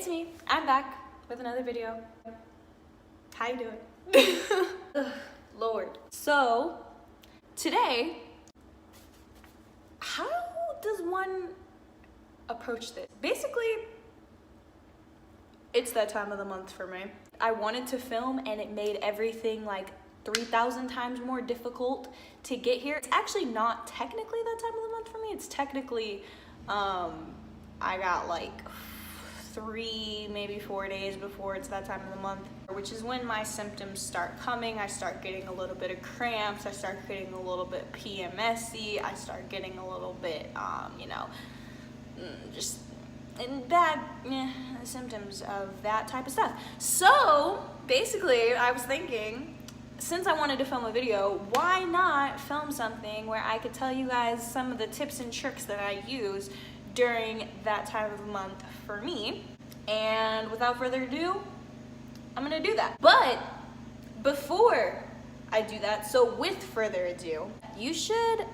It's me. I'm back with another video. How you doing? Ugh, Lord. So, today, how does one approach this? Basically, it's that time of the month for me. I wanted to film and it made everything like 3,000 times more difficult to get here. It's actually not technically that time of the month for me. It's technically, I got like 3, maybe 4 days before it's that time of the month, which is when my symptoms start coming. I start getting a little bit of cramps. I start getting a little bit PMS-y. I start getting a little bit, just bad symptoms of that type of stuff. So basically, I was thinking, since I wanted to film a video, why not film something where I could tell you guys some of the tips and tricks that I use during that time of the month for me. And without further ado, I'm gonna do that. But before I do that, so with further ado, you should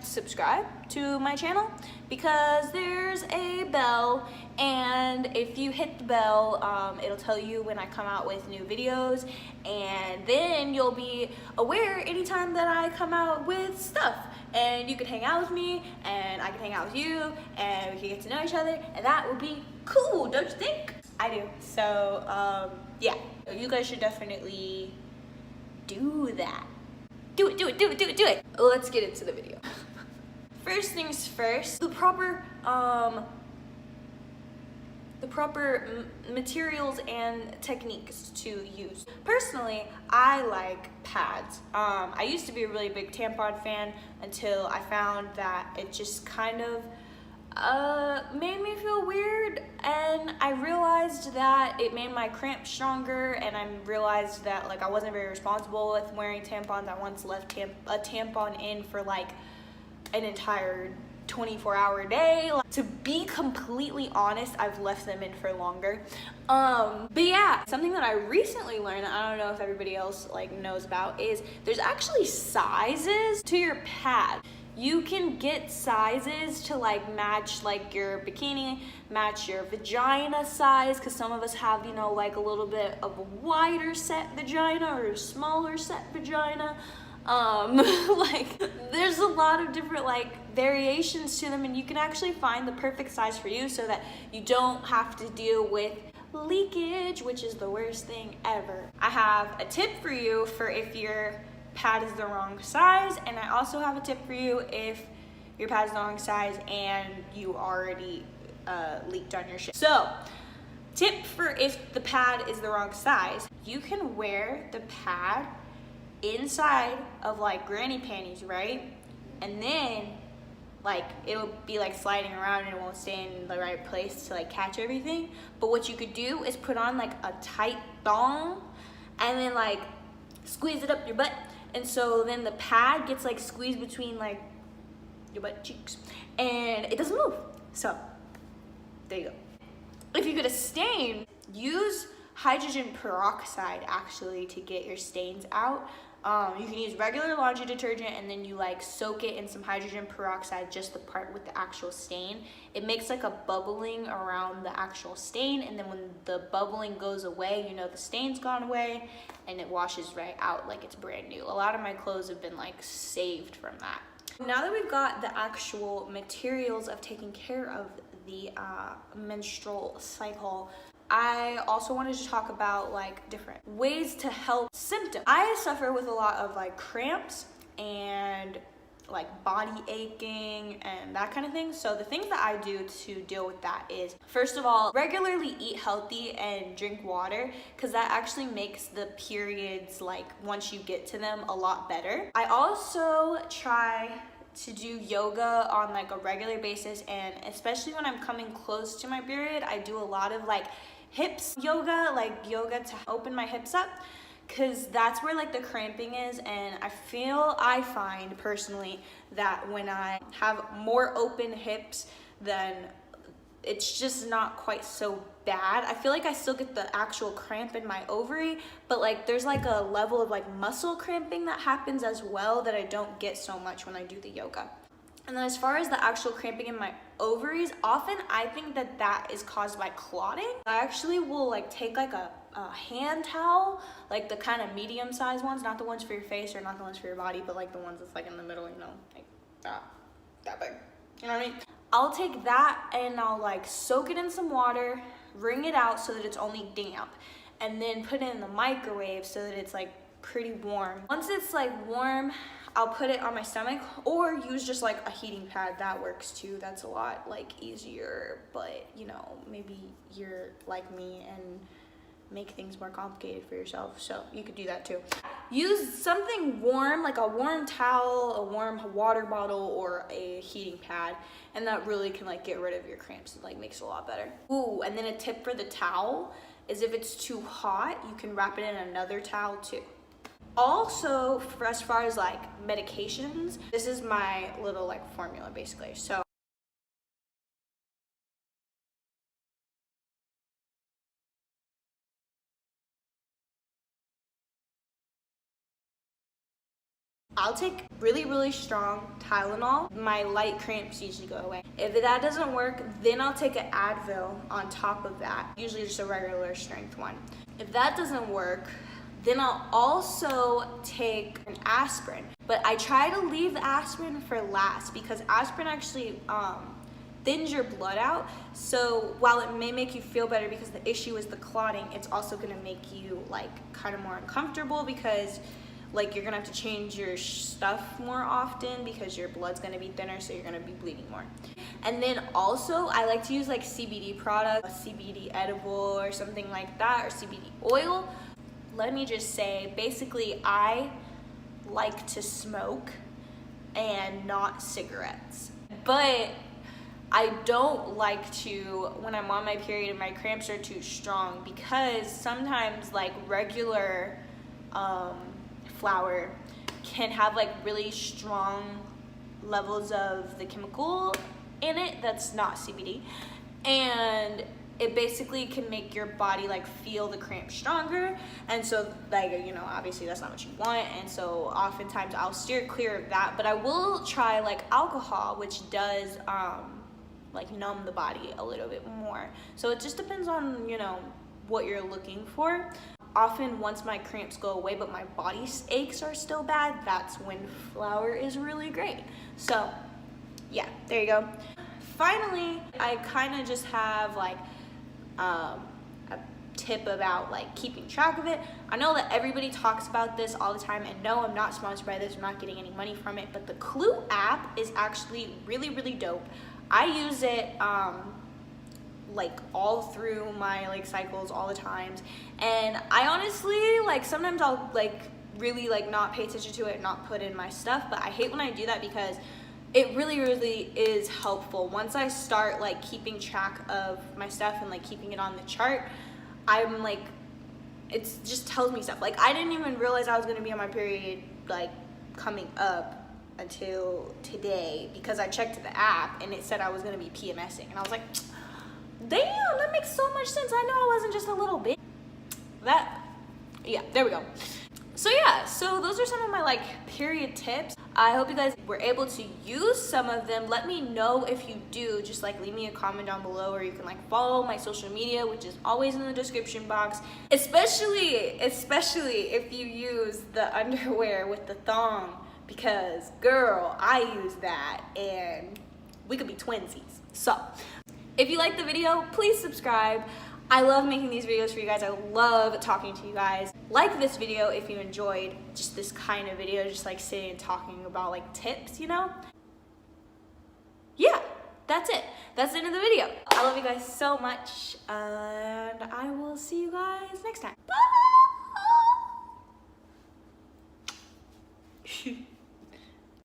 subscribe to my channel because there's a bell, and if you hit the bell, it'll tell you when I come out with new videos, and then you'll be aware anytime that I come out with stuff, and you can hang out with me and I can hang out with you and we can get to know each other, and that would be cool, don't you think? I do. So yeah, you guys should definitely do that. Do it. Let's get into the video. First things first, the proper materials and techniques to use. Personally, I like pads. I used to be a really big tampon fan until I found that it just kind of made me feel weird, and I realized that it made my cramps stronger, and I realized that I wasn't very responsible with wearing tampons. I once left a tampon in for an entire 24-hour day. To be completely honest, I've left them in for longer. But yeah, something that I recently learned that I don't know if everybody else knows about is there's actually sizes to your pad. You can get sizes to match your bikini, match your vagina size, because some of us have, a little bit of a wider set vagina or a smaller set vagina. There's a lot of different variations to them, and you can actually find the perfect size for you so that you don't have to deal with leakage, which is the worst thing ever. I have a tip for you for if your pad is the wrong size, and I also have a tip for you if your pad is the wrong size and you already leaked on your shit. So, tip for if the pad is the wrong size, you can wear the pad inside of granny panties, right? And then it'll be sliding around and it won't stay in the right place to catch everything. But what you could do is put on a tight thong and then squeeze it up your butt, and so then the pad gets squeezed between your butt cheeks and it doesn't move. So there you go. If you get a stain, use hydrogen peroxide actually to get your stains out. You can use regular laundry detergent, and then you soak it in some hydrogen peroxide, just the part with the actual stain. It makes a bubbling around the actual stain, and then when the bubbling goes away, the stain's gone away, and it washes right out like it's brand new. A lot of my clothes have been saved from that. Now that we've got the actual materials of taking care of the menstrual cycle, I also wanted to talk about different ways to help symptoms. I suffer with a lot of cramps and body aching and that kind of thing. So the things that I do to deal with that is, first of all, regularly eat healthy and drink water, because that actually makes the periods once you get to them a lot better. I also try to do yoga on a regular basis, and especially when I'm coming close to my period, I do a lot of hips yoga, yoga to open my hips up, because that's where the cramping is. And I find personally that when I have more open hips, then it's just not quite so bad. I feel I still get the actual cramp in my ovary, but there's a level of muscle cramping that happens as well that I don't get so much when I do the yoga. And then as far as the actual cramping in my ovaries, often I think that that is caused by clotting. I actually will like take like a hand towel, like the kind of medium sized ones, not the ones for your face or not the ones for your body, but like the ones that's like in the middle, you know, like that big. You know what I mean? I'll take that and I'll like soak it in some water, wring it out so that it's only damp, and then put it in the microwave so that it's like pretty warm. Once it's like warm, I'll put it on my stomach or use just like a heating pad. That works too. That's a lot like easier, but you know, maybe you're like me and make things more complicated for yourself, so you could do that too. Use something warm, like a warm towel, a warm water bottle, or a heating pad, and that really can like get rid of your cramps. It like makes it a lot better. Ooh, and then a tip for the towel is if it's too hot, you can wrap it in another towel too. Also, for as far as like medications, this is my little like formula basically. So I'll take really strong Tylenol. My light cramps usually go away. If that doesn't work, then I'll take an Advil on top of that, usually just a regular strength one. If that doesn't work, then I'll also take an aspirin. But I try to leave the aspirin for last because aspirin actually thins your blood out. So while it may make you feel better because the issue is the clotting, it's also gonna make you like kind of more uncomfortable because like you're gonna have to change your stuff more often because your blood's gonna be thinner, so you're gonna be bleeding more. And then also I like to use like CBD products, a CBD edible or something like that, or CBD oil. Let me just say, basically I like to smoke and not cigarettes. But I don't like to when I'm on my period and my cramps are too strong, because sometimes like regular flour can have like really strong levels of the chemical in it that's not CBD, and it basically can make your body like feel the cramp stronger, and so like, you know, obviously that's not what you want, and so oftentimes I'll steer clear of that. But I will try like alcohol, which does like numb the body a little bit more. So it just depends on, you know, what you're looking for. Often once my cramps go away but my body aches are still bad, that's when flour is really great. So yeah, there you go. Finally, I kind of just have like a tip about like keeping track of it. I know that everybody talks about this all the time, and no, I'm not sponsored by this, I'm not getting any money from it, but the Clue app is actually really dope. I use it like all through my like cycles all the times, and I honestly like sometimes I'll like really like not pay attention to it, not put in my stuff, but I hate when I do that because it really is helpful. Once I start like keeping track of my stuff and like keeping it on the chart, I'm like, it just tells me stuff. Like I didn't even realize I was gonna be on my period like coming up until today because I checked the app and it said I was gonna be PMSing, and I was like, damn, that makes so much sense. I know I wasn't just a little bit. Yeah, there we go. So yeah, so those are some of my like period tips. I hope you guys were able to use some of them. Let me know if you do. Just like leave me a comment down below, or you can like follow my social media, which is always in the description box. Especially if you use the underwear with the thong, because girl, I use that and we could be twinsies. So if you liked the video, please subscribe. I love making these videos for you guys. I love talking to you guys. Like this video if you enjoyed just this kind of video, just like sitting and talking about like tips, you know? Yeah, that's it. That's the end of the video. I love you guys so much, and I will see you guys next time. Bye!